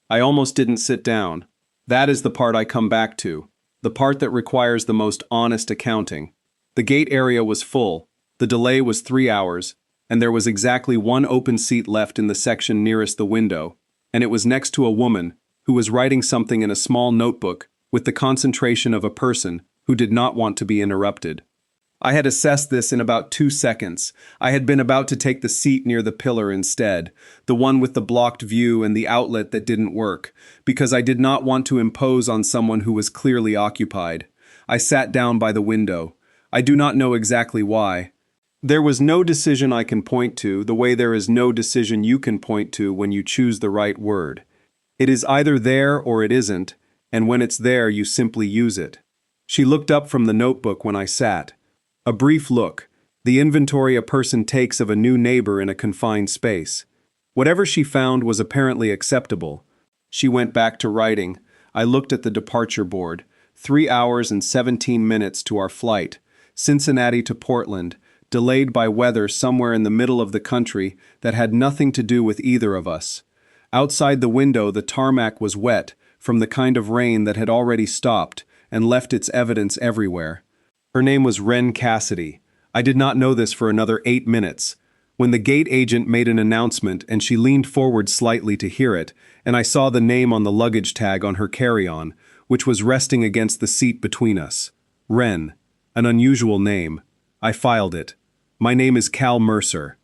I almost didn't sit down. That is the part I come back to. The part that requires the most honest accounting. The gate area was full, the delay was 3 hours, and there was exactly one open seat left in the section nearest the window, and it was next to a woman who was writing something in a small notebook with the concentration of a person who did not want to be interrupted. I had assessed this in about 2 seconds. I had been about to take the seat near the pillar instead, the one with the blocked view and the outlet that didn't work, because I did not want to impose on someone who was clearly occupied. I sat down by the window. I do not know exactly why. There was no decision I can point to, the way there is no decision you can point to when you choose the right word. It is either there or it isn't, and when it's there you simply use it. She looked up from the notebook when I sat. A brief look, the inventory a person takes of a new neighbor in a confined space. Whatever she found was apparently acceptable. She went back to writing. I looked at the departure board. 3 hours and 17 minutes to our flight. Cincinnati to Portland, delayed by weather somewhere in the middle of the country that had nothing to do with either of us. Outside the window the tarmac was wet from the kind of rain that had already stopped and left its evidence everywhere. Her name was Wren Cassidy. I did not know this for another 8 minutes, when the gate agent made an announcement and she leaned forward slightly to hear it, and I saw the name on the luggage tag on her carry-on, which was resting against the seat between us. Wren. An unusual name. I filed it. My name is Cal Mercer.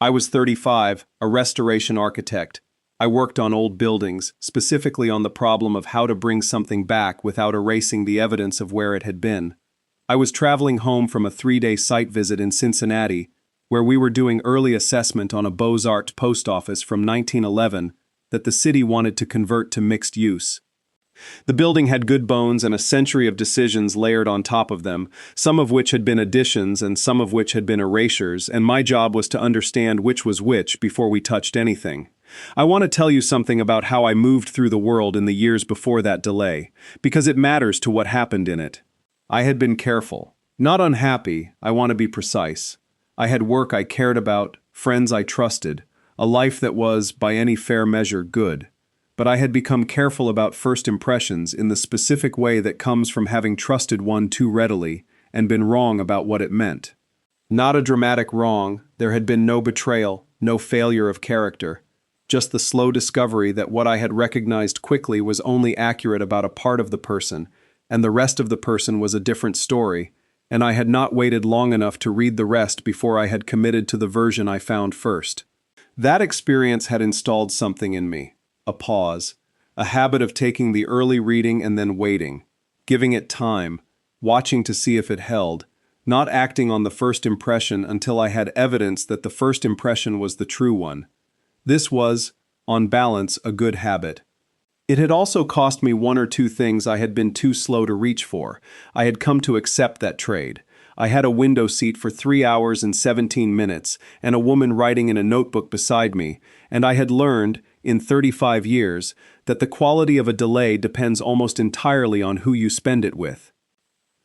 I was 35, a restoration architect. I worked on old buildings, specifically on the problem of how to bring something back without erasing the evidence of where it had been. I was traveling home from a 3-day site visit in Cincinnati, where we were doing early assessment on a Beaux-Arts post office from 1911 that the city wanted to convert to mixed use. The building had good bones and a century of decisions layered on top of them, some of which had been additions and some of which had been erasures, and my job was to understand which was which before we touched anything. I want to tell you something about how I moved through the world in the years before that delay, because it matters to what happened in it. I had been careful. Not unhappy, I want to be precise. I had work I cared about, friends I trusted, a life that was, by any fair measure, good. But I had become careful about first impressions in the specific way that comes from having trusted one too readily and been wrong about what it meant. Not a dramatic wrong, there had been no betrayal, no failure of character. Just the slow discovery that what I had recognized quickly was only accurate about a part of the person, and the rest of the person was a different story, and I had not waited long enough to read the rest before I had committed to the version I found first. That experience had installed something in me, a pause, a habit of taking the early reading and then waiting, giving it time, watching to see if it held, not acting on the first impression until I had evidence that the first impression was the true one. This was, on balance, a good habit. It had also cost me 1 or 2 things I had been too slow to reach for. I had come to accept that trade. I had a window seat for 3 hours and 17 minutes, and a woman writing in a notebook beside me, and I had learned, in 35 years, that the quality of a delay depends almost entirely on who you spend it with.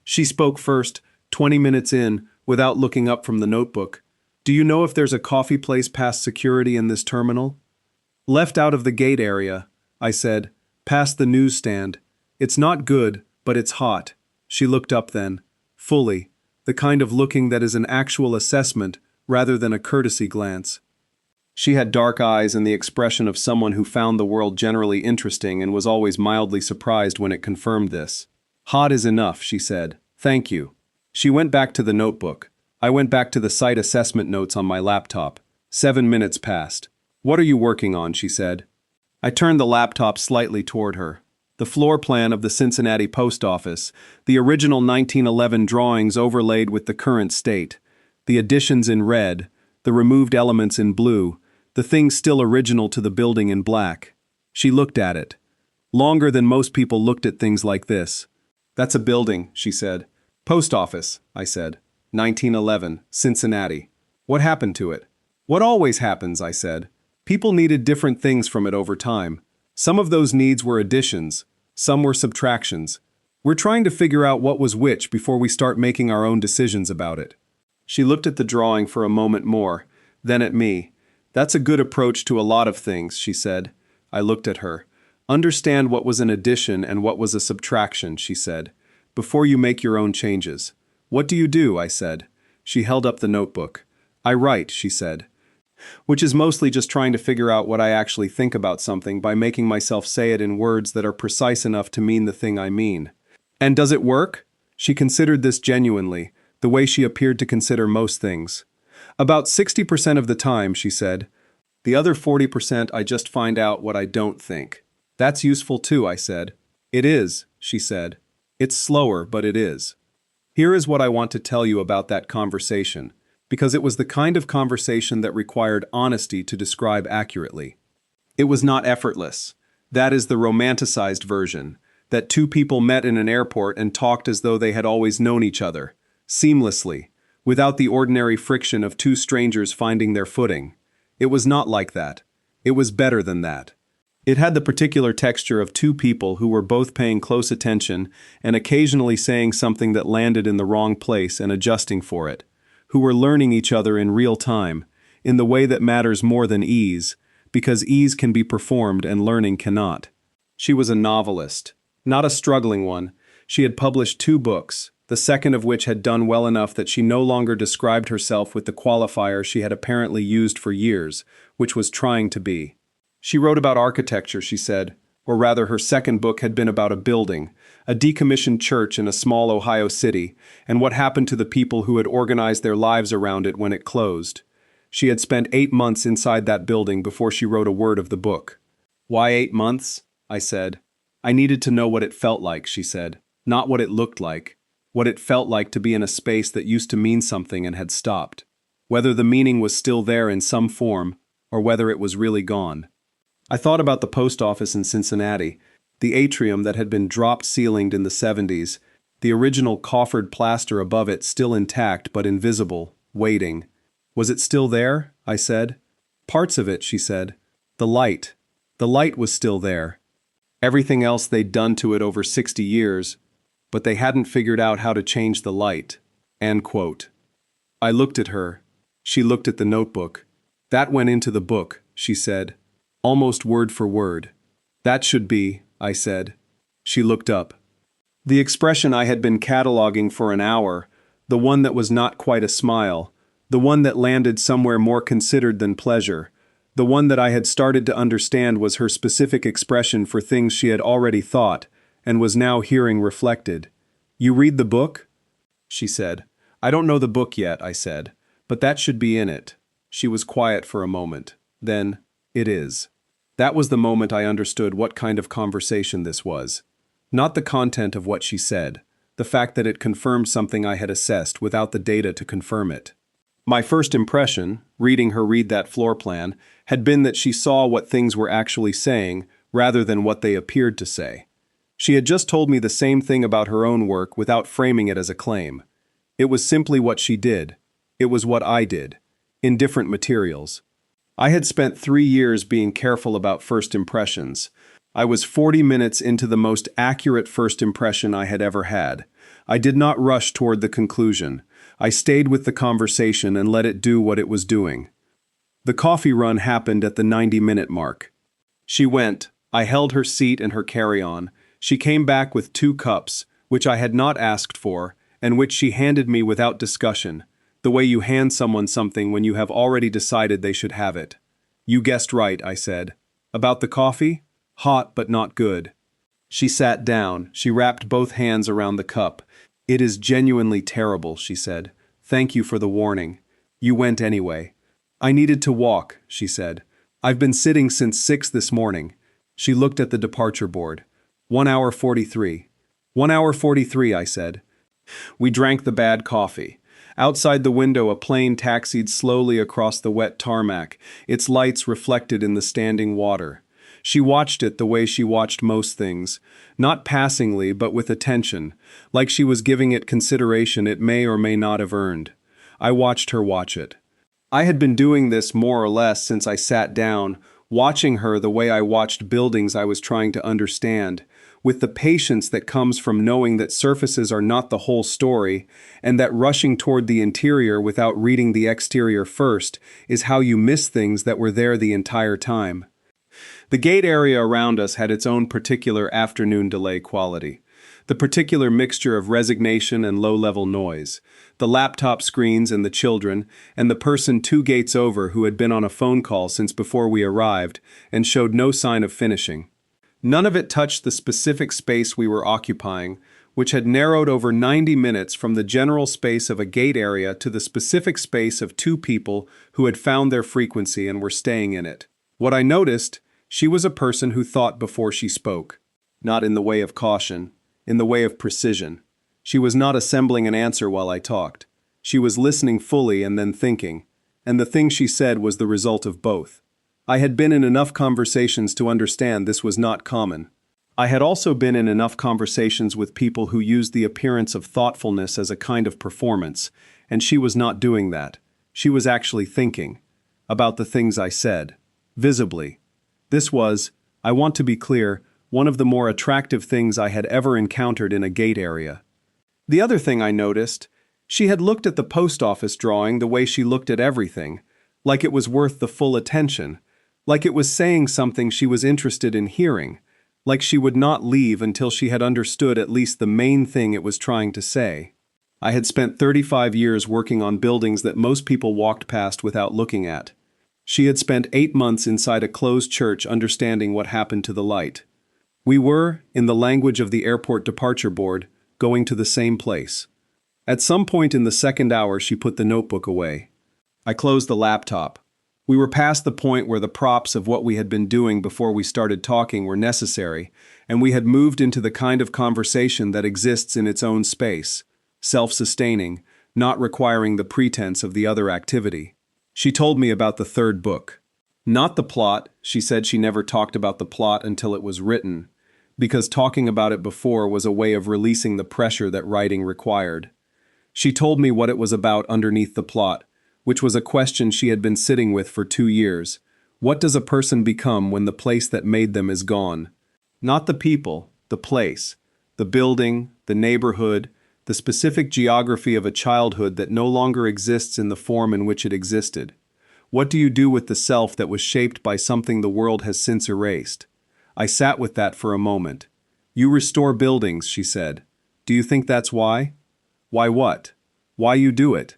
She spoke first, 20 minutes in, without looking up from the notebook. "Do you know if there's a coffee place past security in this terminal?" "Left out of the gate area," I said, "past the newsstand. It's not good, but it's hot." She looked up then, fully, the kind of looking that is an actual assessment rather than a courtesy glance. She had dark eyes and the expression of someone who found the world generally interesting and was always mildly surprised when it confirmed this. "Hot is enough," she said. "Thank you." She went back to the notebook. I went back to the site assessment notes on my laptop. 7 minutes passed. "What are you working on?" she said. I turned the laptop slightly toward her. The floor plan of the Cincinnati post office, the original 1911 drawings overlaid with the current state, the additions in red, the removed elements in blue, the things still original to the building in black. She looked at it. Longer than most people looked at things like this. "That's a building," she said. "Post office," I said. 1911, Cincinnati. "What happened to it?" "What always happens," I said. "People needed different things from it over time. Some of those needs were additions, some were subtractions. We're trying to figure out what was which before we start making our own decisions about it." She looked at the drawing for a moment more, then at me. "That's a good approach to a lot of things," she said. I looked at her. Understand what was an addition and what was a subtraction, she said, before you make your own changes. What do you do? I said. She held up the notebook. I write, she said. Which is mostly just trying to figure out what I actually think about something by making myself say it in words that are precise enough to mean the thing I mean. And does it work? She considered this genuinely, the way she appeared to consider most things. About 60% of the time, she said. The other 40% I just find out what I don't think. That's useful too, I said. It is, she said. It's slower, but it is. Here is what I want to tell you about that conversation, because it was the kind of conversation that required honesty to describe accurately. It was not effortless. That is the romanticized version, that two people met in an airport and talked as though they had always known each other, seamlessly, without the ordinary friction of two strangers finding their footing. It was not like that. It was better than that. It had the particular texture of two people who were both paying close attention and occasionally saying something that landed in the wrong place and adjusting for it, who were learning each other in real time, in the way that matters more than ease, because ease can be performed and learning cannot. She was a novelist, not a struggling one. She had published 2 books, the second of which had done well enough that she no longer described herself with the qualifier she had apparently used for years, which was trying to be. She wrote about architecture, she said, or rather her second book had been about a building, a decommissioned church in a small Ohio city, and what happened to the people who had organized their lives around it when it closed. She had spent 8 months inside that building before she wrote a word of the book. Why 8 months? I said. I needed to know what it felt like, she said, not what it looked like, what it felt like to be in a space that used to mean something and had stopped, whether the meaning was still there in some form, or whether it was really gone. I thought about the post office in Cincinnati, the atrium that had been drop-ceilinged in the 70s, the original coffered plaster above it still intact but invisible, waiting. Was it still there? I said. Parts of it, she said. The light. The light was still there. Everything else they'd done to it over 60 years, but they hadn't figured out how to change the light. End quote. I looked at her. She looked at the notebook. That went into the book, she said. Almost word for word. That should be, I said. She looked up. The expression I had been cataloging for an hour, the one that was not quite a smile, the one that landed somewhere more considered than pleasure, the one that I had started to understand was her specific expression for things she had already thought, and was now hearing reflected. You read the book? She said. I don't know the book yet, I said, but that should be in it. She was quiet for a moment. Then, it is. That was the moment I understood what kind of conversation this was. Not the content of what she said, the fact that it confirmed something I had assessed without the data to confirm it. My first impression, reading her read that floor plan, had been that she saw what things were actually saying rather than what they appeared to say. She had just told me the same thing about her own work without framing it as a claim. It was simply what she did. It was what I did, in different materials. I had spent 3 years being careful about first impressions. I was 40 minutes into the most accurate first impression I had ever had. I did not rush toward the conclusion. I stayed with the conversation and let it do what it was doing. The coffee run happened at the 90-minute mark. She went. I held her seat and her carry-on. She came back with 2 cups, which I had not asked for, and which she handed me without discussion, the way you hand someone something when you have already decided they should have it. You guessed right, I said. About the coffee? Hot but not good. She sat down. She wrapped both hands around the cup. It is genuinely terrible, she said. Thank you for the warning. You went anyway. I needed to walk, she said. I've been sitting since 6 this morning. She looked at the departure board. 1 hour 43. 1 hour 43, I said. We drank the bad coffee. Outside the window, a plane taxied slowly across the wet tarmac, its lights reflected in the standing water. She watched it the way she watched most things, not passingly but with attention, like she was giving it consideration it may or may not have earned. I watched her watch it. I had been doing this more or less since I sat down, watching her the way I watched buildings I was trying to understand, with the patience that comes from knowing that surfaces are not the whole story, and that rushing toward the interior without reading the exterior first is how you miss things that were there the entire time. The gate area around us had its own particular afternoon delay quality. The particular mixture of resignation and low-level noise, the laptop screens and the children, and the person 2 gates over who had been on a phone call since before we arrived and showed no sign of finishing. None of it touched the specific space we were occupying, which had narrowed over 90 minutes from the general space of a gate area to the specific space of 2 people who had found their frequency and were staying in it. What I noticed, she was a person who thought before she spoke. Not in the way of caution, in the way of precision. She was not assembling an answer while I talked. She was listening fully and then thinking, and the thing she said was the result of both. I had been in enough conversations to understand this was not common. I had also been in enough conversations with people who used the appearance of thoughtfulness as a kind of performance, and she was not doing that. She was actually thinking about the things I said, visibly. This was, I want to be clear, one of the more attractive things I had ever encountered in a gate area. The other thing I noticed, she had looked at the post office drawing the way she looked at everything, like it was worth the full attention, like it was saying something she was interested in hearing, like she would not leave until she had understood at least the main thing it was trying to say. I had spent 35 years working on buildings that most people walked past without looking at. She had spent 8 months inside a closed church understanding what happened to the light. We were, in the language of the airport departure board, going to the same place. At some point in the second hour, she put the notebook away. I closed the laptop. We were past the point where the props of what we had been doing before we started talking were necessary, and we had moved into the kind of conversation that exists in its own space, self-sustaining, not requiring the pretense of the other activity. She told me about the third book. Not the plot. She said she never talked about the plot until it was written, because talking about it before was a way of releasing the pressure that writing required. She told me what it was about underneath the plot, which was a question she had been sitting with for 2 years. What does a person become when the place that made them is gone? Not the people, the place, the building, the neighborhood, the specific geography of a childhood that no longer exists in the form in which it existed. What do you do with the self that was shaped by something the world has since erased? I sat with that for a moment. You restore buildings, she said. Do you think that's why? Why what? Why you do it?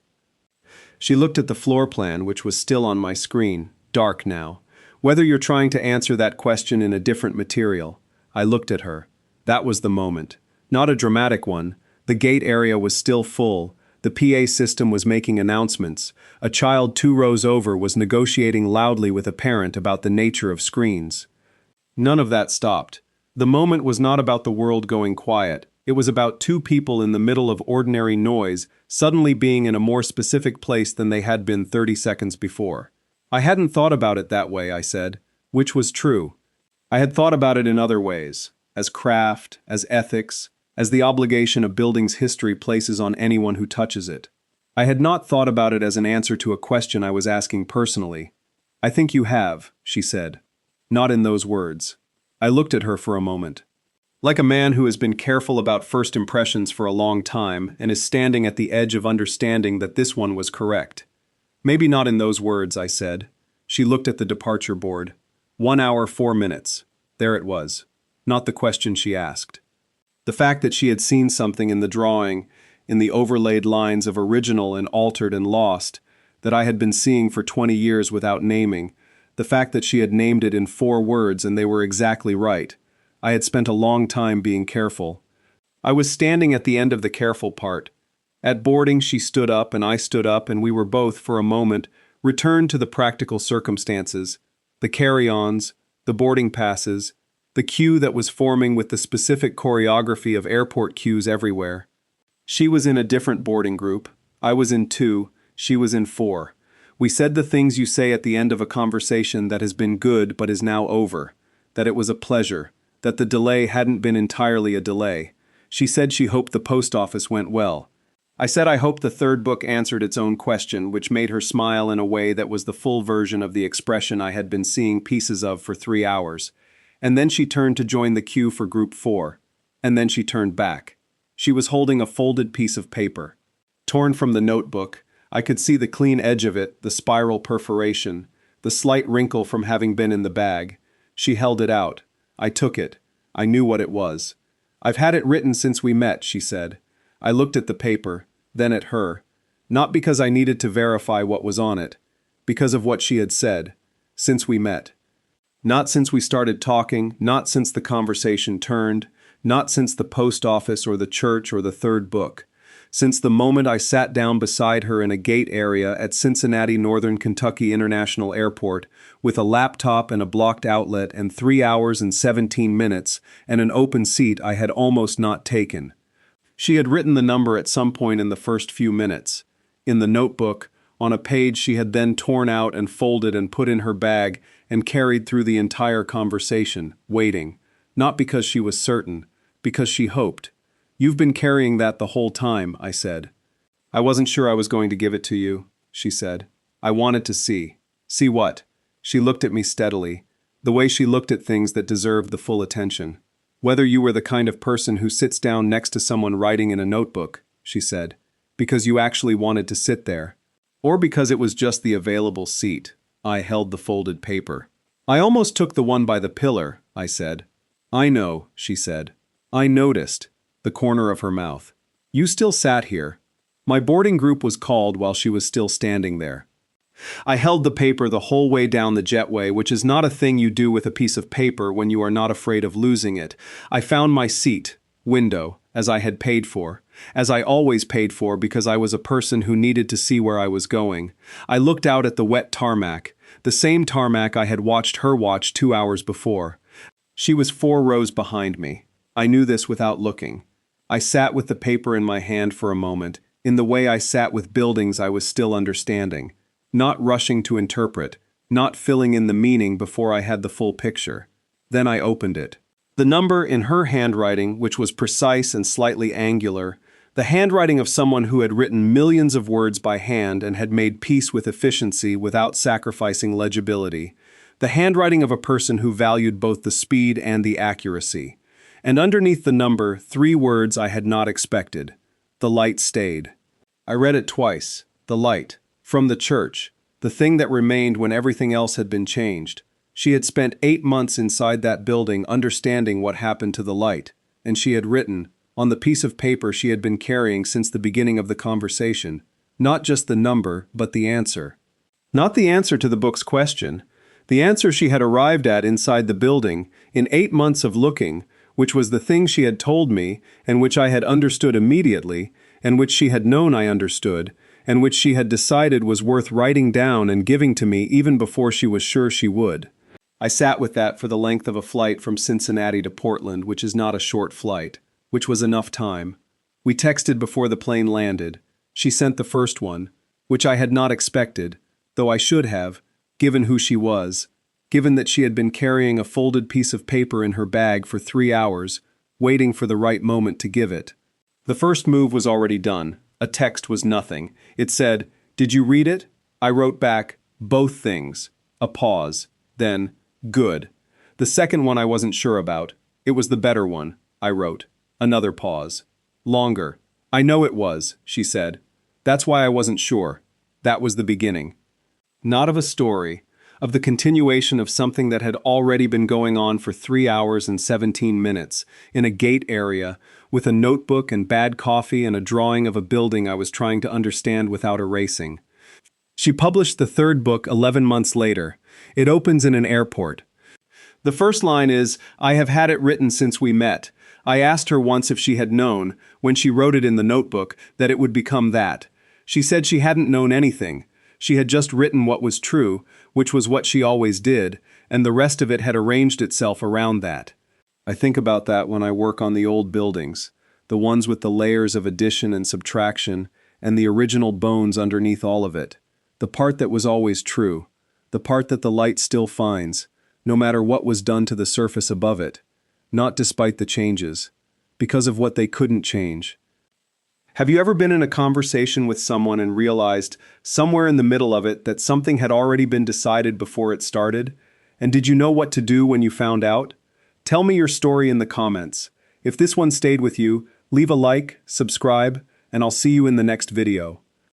She looked at the floor plan, which was still on my screen, dark now. Whether you're trying to answer that question in a different material. I looked at her. That was the moment. Not a dramatic one. The gate area was still full. The PA system was making announcements. A child 2 rows over was negotiating loudly with a parent about the nature of screens. None of that stopped. The moment was not about the world going quiet. It was about 2 people in the middle of ordinary noise suddenly being in a more specific place than they had been 30 seconds before. I hadn't thought about it that way, I said, which was true. I had thought about it in other ways, as craft, as ethics, as the obligation a building's history places on anyone who touches it. I had not thought about it as an answer to a question I was asking personally. I think you have, she said. Not in those words. I looked at her for a moment. Like a man who has been careful about first impressions for a long time and is standing at the edge of understanding that this one was correct. Maybe not in those words, I said. She looked at the departure board. 1 hour, 4 minutes. There it was. Not the question she asked. The fact that she had seen something in the drawing, in the overlaid lines of original and altered and lost, that I had been seeing for 20 years without naming, the fact that she had named it in 4 words and they were exactly right. I had spent a long time being careful. I was standing at the end of the careful part. At boarding, she stood up and I stood up, and we were both, for a moment, returned to the practical circumstances, the carry-ons, the boarding passes, the queue that was forming with the specific choreography of airport queues everywhere. She was in a different boarding group. I was in 2, she was in 4. We said the things you say at the end of a conversation that has been good but is now over, that it was a pleasure, that the delay hadn't been entirely a delay. She said she hoped the post office went well. I said I hoped the third book answered its own question, which made her smile in a way that was the full version of the expression I had been seeing pieces of for 3 hours. And then she turned to join the queue for group 4. And then she turned back. She was holding a folded piece of paper. Torn from the notebook, I could see the clean edge of it, the spiral perforation, the slight wrinkle from having been in the bag. She held it out. I took it. I knew what it was. "I've had it written since we met," she said. I looked at the paper, then at her. Not because I needed to verify what was on it, because of what she had said. Since we met. Not since we started talking, not since the conversation turned, not since the post office or the church or the third book. Since the moment I sat down beside her in a gate area at Cincinnati Northern Kentucky International Airport with a laptop and a blocked outlet and 3 hours and 17 minutes and an open seat I had almost not taken. She had written the number at some point in the first few minutes. In the notebook, on a page she had then torn out and folded and put in her bag and carried through the entire conversation, waiting. Not because she was certain, because she hoped. "You've been carrying that the whole time," I said. "I wasn't sure I was going to give it to you," she said. "I wanted to see." "See what?" She looked at me steadily, the way she looked at things that deserved the full attention. "Whether you were the kind of person who sits down next to someone writing in a notebook," she said, "because you actually wanted to sit there. Or because it was just the available seat." I held the folded paper. "I almost took the one by the pillar," I said. "I know," she said. "I noticed." The corner of her mouth. "You still sat here." My boarding group was called while she was still standing there. I held the paper the whole way down the jetway, which is not a thing you do with a piece of paper when you are not afraid of losing it. I found my seat, window, as I had paid for, as I always paid for because I was a person who needed to see where I was going. I looked out at the wet tarmac, the same tarmac I had watched her watch 2 hours before. She was 4 rows behind me. I knew this without looking. I sat with the paper in my hand for a moment, in the way I sat with buildings I was still understanding, not rushing to interpret, not filling in the meaning before I had the full picture. Then I opened it. The number in her handwriting, which was precise and slightly angular, the handwriting of someone who had written millions of words by hand and had made peace with efficiency without sacrificing legibility, the handwriting of a person who valued both the speed and the accuracy. And underneath the number, 3 words I had not expected. The light stayed. I read it twice. The light. From the church. The thing that remained when everything else had been changed. She had spent 8 months inside that building understanding what happened to the light. And she had written, on the piece of paper she had been carrying since the beginning of the conversation, not just the number, but the answer. Not the answer to the book's question. The answer she had arrived at inside the building, in 8 months of looking, which was the thing she had told me, and which I had understood immediately, and which she had known I understood, and which she had decided was worth writing down and giving to me even before she was sure she would. I sat with that for the length of a flight from Cincinnati to Portland, which is not a short flight, which was enough time. We texted before the plane landed. She sent the first one, which I had not expected, though I should have, given who she was. Given that she had been carrying a folded piece of paper in her bag for 3 hours, waiting for the right moment to give it. The first move was already done. A text was nothing. It said, "Did you read it?" I wrote back, "Both things." A pause. Then, "Good." The second one I wasn't sure about. "It was the better one," I wrote. Another pause. Longer. "I know it was," she said. "That's why I wasn't sure." That was the beginning. Not of a story. Of the continuation of something that had already been going on for 3 hours and 17 minutes, in a gate area, with a notebook and bad coffee and a drawing of a building I was trying to understand without erasing. She published the third book 11 months later. It opens in an airport. The first line is, "I have had it written since we met." I asked her once if she had known, when she wrote it in the notebook, that it would become that. She said she hadn't known anything. She had just written what was true, which was what she always did, and the rest of it had arranged itself around that. I think about that when I work on the old buildings, the ones with the layers of addition and subtraction, and the original bones underneath all of it. The part that was always true, the part that the light still finds, no matter what was done to the surface above it, not despite the changes, because of what they couldn't change. Have you ever been in a conversation with someone and realized, somewhere in the middle of it, that something had already been decided before it started? And did you know what to do when you found out? Tell me your story in the comments. If this one stayed with you, leave a like, subscribe, and I'll see you in the next video.